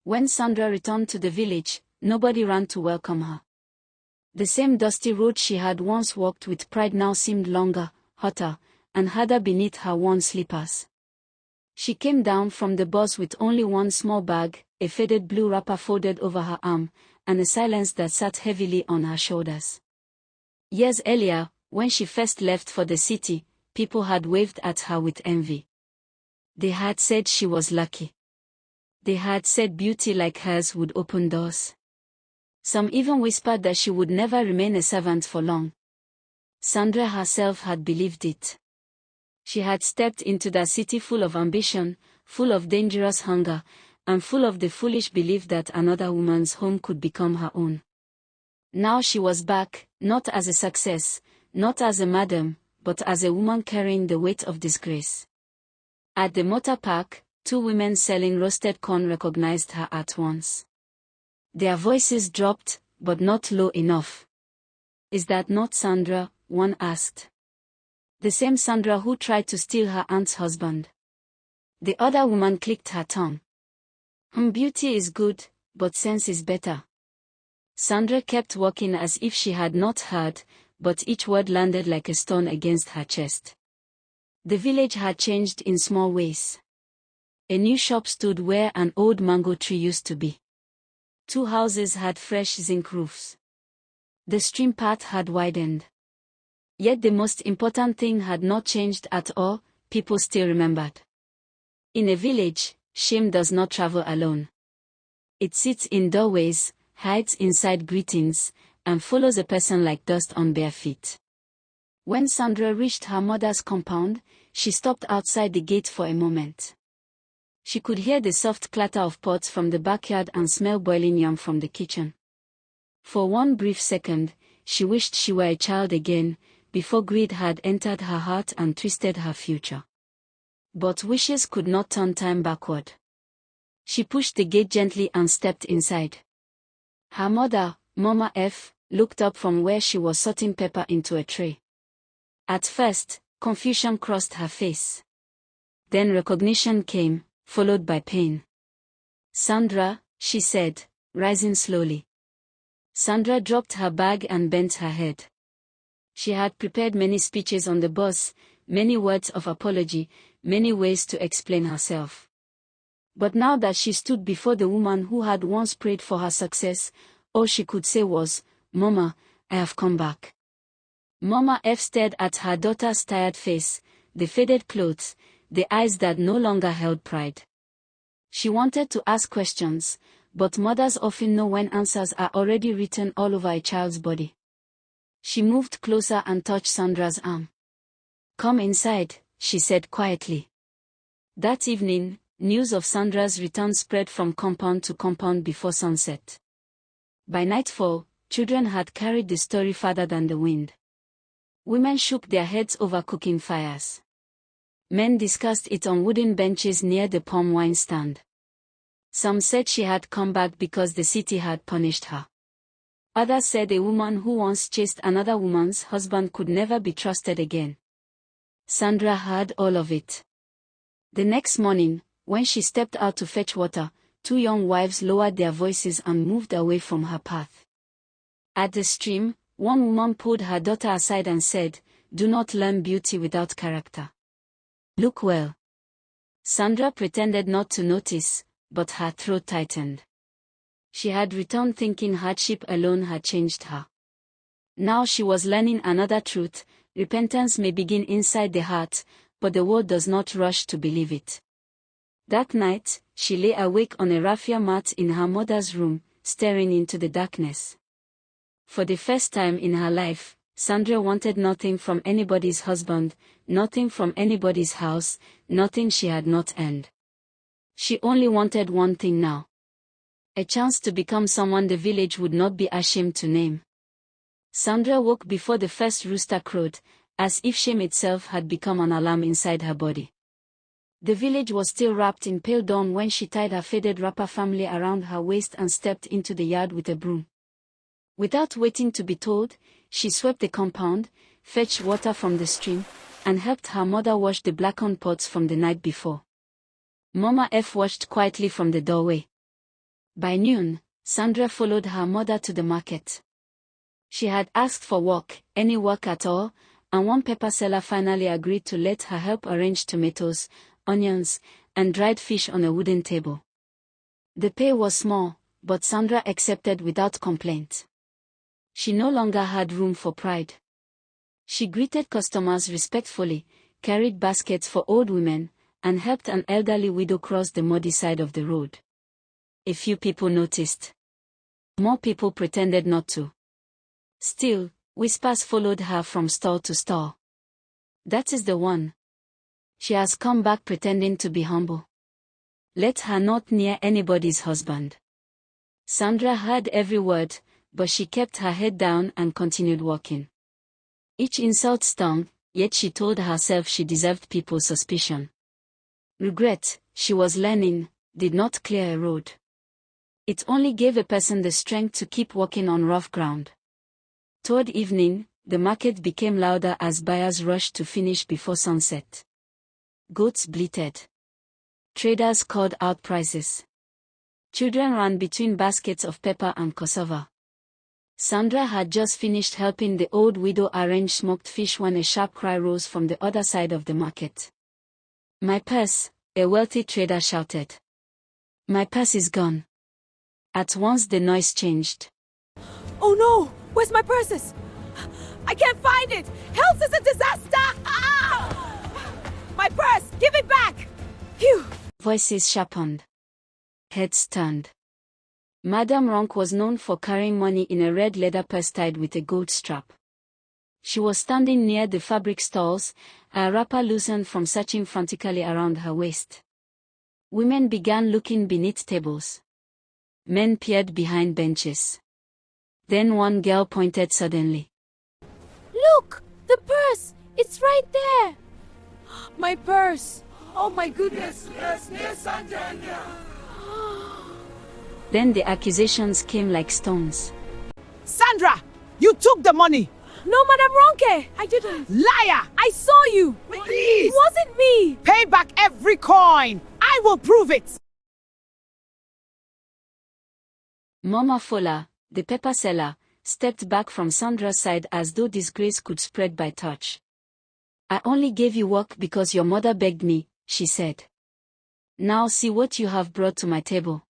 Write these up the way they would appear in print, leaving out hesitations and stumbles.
When Sandra returned to the village, nobody ran to welcome her. The same dusty road she had once walked with pride now seemed longer, hotter, and harder beneath her worn slippers. She came down from the bus with only one small bag, a faded blue wrapper folded over her arm, and a silence that sat heavily on her shoulders. Years earlier, when she first left for the city, people had waved at her with envy. They had said she was lucky. They had said beauty like hers would open doors. Some even whispered that she would never remain a servant for long. Sandra herself had believed it. She had stepped into that city full of ambition, full of dangerous hunger, and full of the foolish belief that another woman's home could become her own. Now she was back, not as a success, not as a madam, but as a woman carrying the weight of disgrace. At the motor park, two women selling roasted corn recognized her at once. Their voices dropped, but not low enough. "Is that not Sandra?" one asked. "The same Sandra who tried to steal her aunt's husband." The other woman clicked her tongue. Beauty is good, but sense is better." Sandra kept walking as if she had not heard, but each word landed like a stone against her chest. The village had changed in small ways. A new shop stood where an old mango tree used to be. Two houses had fresh zinc roofs. The stream path had widened. Yet the most important thing had not changed at all. People still remembered. In a village, shame does not travel alone. It sits in doorways, hides inside greetings, and follows a person like dust on bare feet. When Sandra reached her mother's compound, she stopped outside the gate for a moment. She could hear the soft clatter of pots from the backyard and smell boiling yam from the kitchen. For one brief second, she wished she were a child again, before greed had entered her heart and twisted her future. But wishes could not turn time backward. She pushed the gate gently and stepped inside. Her mother, Mama F, looked up from where she was sorting pepper into a tray. At first, confusion crossed her face. Then recognition came, followed by pain. "Sandra," she said, rising slowly. Sandra dropped her bag and bent her head. She had prepared many speeches on the bus, many words of apology, many ways to explain herself. But now that she stood before the woman who had once prayed for her success, all she could say was, "Mama, I have come back." Mama F stared at her daughter's tired face, the faded clothes, the eyes that no longer held pride. She wanted to ask questions, but mothers often know when answers are already written all over a child's body. She moved closer and touched Sandra's arm. "Come inside," she said quietly. That evening, news of Sandra's return spread from compound to compound before sunset. By nightfall, children had carried the story farther than the wind. Women shook their heads over cooking fires. Men discussed it on wooden benches near the palm wine stand. Some said she had come back because the city had punished her. Others said a woman who once chased another woman's husband could never be trusted again. Sandra heard all of it. The next morning, when she stepped out to fetch water, two young wives lowered their voices and moved away from her path. At the stream, one woman pulled her daughter aside and said, "Do not learn beauty without character. Look well." Sandra pretended not to notice, but her throat tightened. She had returned thinking hardship alone had changed her. Now she was learning another truth: repentance may begin inside the heart, but the world does not rush to believe it. That night, she lay awake on a raffia mat in her mother's room, staring into the darkness. For the first time in her life, Sandra wanted nothing from anybody's husband, nothing from anybody's house, nothing she had not earned. She only wanted one thing now: a chance to become someone the village would not be ashamed to name. Sandra woke before the first rooster crowed, as if shame itself had become an alarm inside her body. The village was still wrapped in pale dawn when she tied her faded wrapper firmly around her waist and stepped into the yard with a broom. Without waiting to be told, she swept the compound, fetched water from the stream, and helped her mother wash the blackened pots from the night before. Mama F watched quietly from the doorway. By noon, Sandra followed her mother to the market. She had asked for work, any work at all, and one pepper seller finally agreed to let her help arrange tomatoes, onions, and dried fish on a wooden table. The pay was small, but Sandra accepted without complaint. She no longer had room for pride. She greeted customers respectfully, carried baskets for old women, and helped an elderly widow cross the muddy side of the road. A few people noticed. More people pretended not to. Still, whispers followed her from stall to stall. That is the one. She has come back pretending to be humble. Let her not near anybody's husband. Sandra heard every word, but she kept her head down and continued walking. Each insult stung, yet she told herself she deserved people's suspicion. Regret, she was learning, did not clear a road. It only gave a person the strength to keep walking on rough ground. Toward evening, the market became louder as buyers rushed to finish before sunset. Goats bleated. Traders called out prices. Children ran between baskets of pepper and cassava. Sandra had just finished helping the old widow arrange smoked fish when a sharp cry rose from the other side of the market. "My purse," a wealthy trader shouted. "My purse is gone." At once the noise changed. "Oh no! Where's my purses? I can't find it! Health is a disaster! Ah! My purse! Give it back! Phew!" Voices sharpened. Heads turned. Madame Ronk was known for carrying money in a red leather purse tied with a gold strap. She was standing near the fabric stalls, her wrapper loosened from searching frantically around her waist. Women began looking beneath tables. Men peered behind benches. Then one girl pointed suddenly. "Look! The purse! It's right there! My purse! Oh my goodness! Yes, Sandra! Then the accusations came like stones. Sandra! You took the money! No, Madame Ronke! I didn't! Liar! I saw you! Please! It wasn't me! Pay back every coin! I will prove it! Mama Fola, the pepper seller, stepped back from Sandra's side as though disgrace could spread by touch. "I only gave you work because your mother begged me," she said. "Now see what you have brought to my table."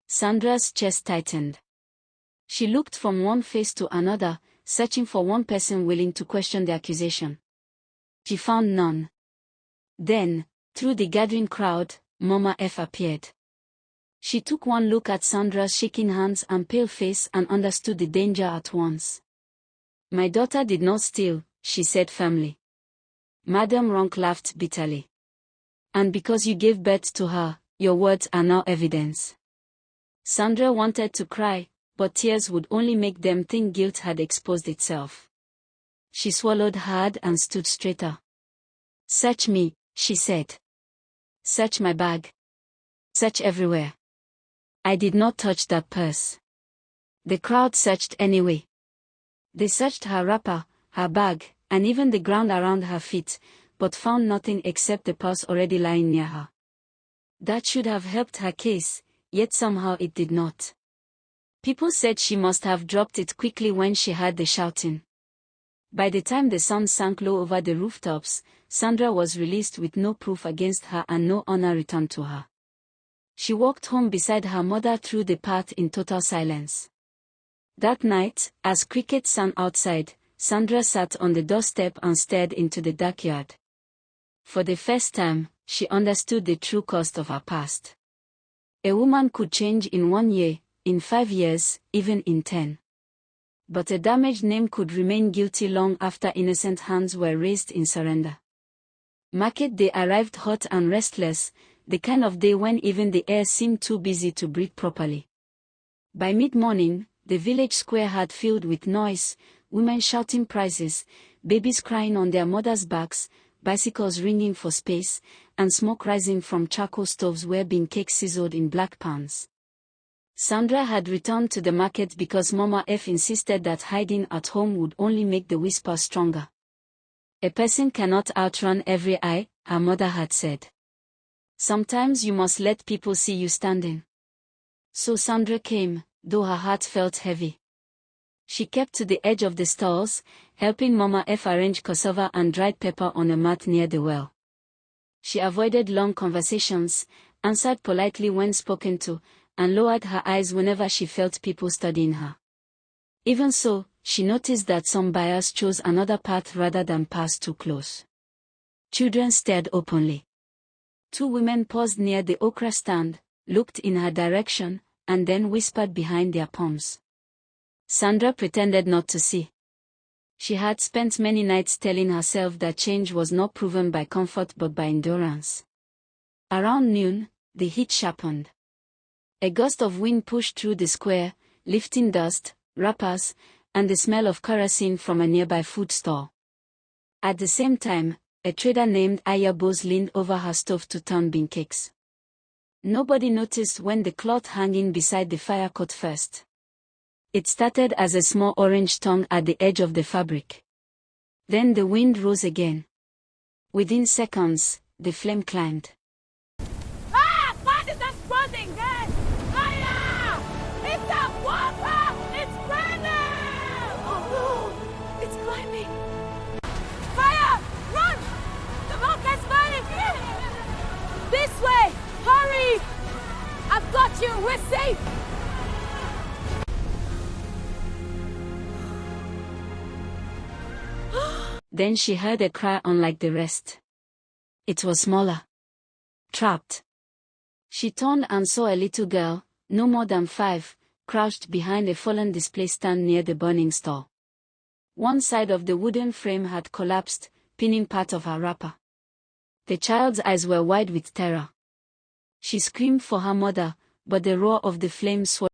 Sandra's chest tightened. She looked from one face to another, searching for one person willing to question the accusation. She found none. Then, through the gathering crowd, Mama F appeared. She took one look at Sandra's shaking hands and pale face and understood the danger at once. "My daughter did not steal," she said firmly. Madame Ronk laughed bitterly. "And because you gave birth to her, your words are now evidence." Sandra wanted to cry, but tears would only make them think guilt had exposed itself. She swallowed hard and stood straighter. "Search me," she said. "Search my bag. Search everywhere. I did not touch that purse." The crowd searched anyway. They searched her wrapper, her bag, and even the ground around her feet, but found nothing except the purse already lying near her. That should have helped her case, yet somehow it did not. People said she must have dropped it quickly when she heard the shouting. By the time the sun sank low over the rooftops, Sandra was released with no proof against her and no honor returned to her. She walked home beside her mother through the path in total silence. That night, as crickets sang outside, Sandra sat on the doorstep and stared into the dark yard. For the first time, she understood the true cost of her past. A woman could change in 1 year, in 5 years, even in 10. But a damaged name could remain guilty long after innocent hands were raised in surrender. Market day arrived hot and restless, the kind of day when even the air seemed too busy to breathe properly. By mid-morning, the village square had filled with noise, women shouting prices, babies crying on their mothers' backs, bicycles ringing for space, and smoke rising from charcoal stoves where bean cakes sizzled in black pans. Sandra had returned to the market because Mama F insisted that hiding at home would only make the whisper stronger. "A person cannot outrun every eye," her mother had said. "Sometimes you must let people see you standing." So Sandra came, though her heart felt heavy. She kept to the edge of the stalls, helping Mama F arrange cassava and dried pepper on a mat near the well. She avoided long conversations, answered politely when spoken to, and lowered her eyes whenever she felt people studying her. Even so, she noticed that some buyers chose another path rather than pass too close. Children stared openly. 2 women paused near the okra stand, looked in her direction, and then whispered behind their palms. Sandra pretended not to see. She had spent many nights telling herself that change was not proven by comfort but by endurance. Around noon, the heat sharpened. A gust of wind pushed through the square, lifting dust, wrappers, and the smell of kerosene from a nearby food store. At the same time, a trader named Ayabos leaned over her stove to turn bean cakes. Nobody noticed when the cloth hanging beside the fire caught first. It started as a small orange tongue at the edge of the fabric. Then the wind rose again. Within seconds, the flame climbed. Ah! What is exploding there? Fire! It's a water! It's burning! Oh no! It's climbing! Fire! Run! The smoke is burning! This way! Hurry! I've got you! We're safe! Then she heard a cry unlike the rest. It was smaller. Trapped. She turned and saw a little girl, no more than 5, crouched behind a fallen display stand near the burning store. One side of the wooden frame had collapsed, pinning part of her wrapper. The child's eyes were wide with terror. She screamed for her mother, but the roar of the flames swallowed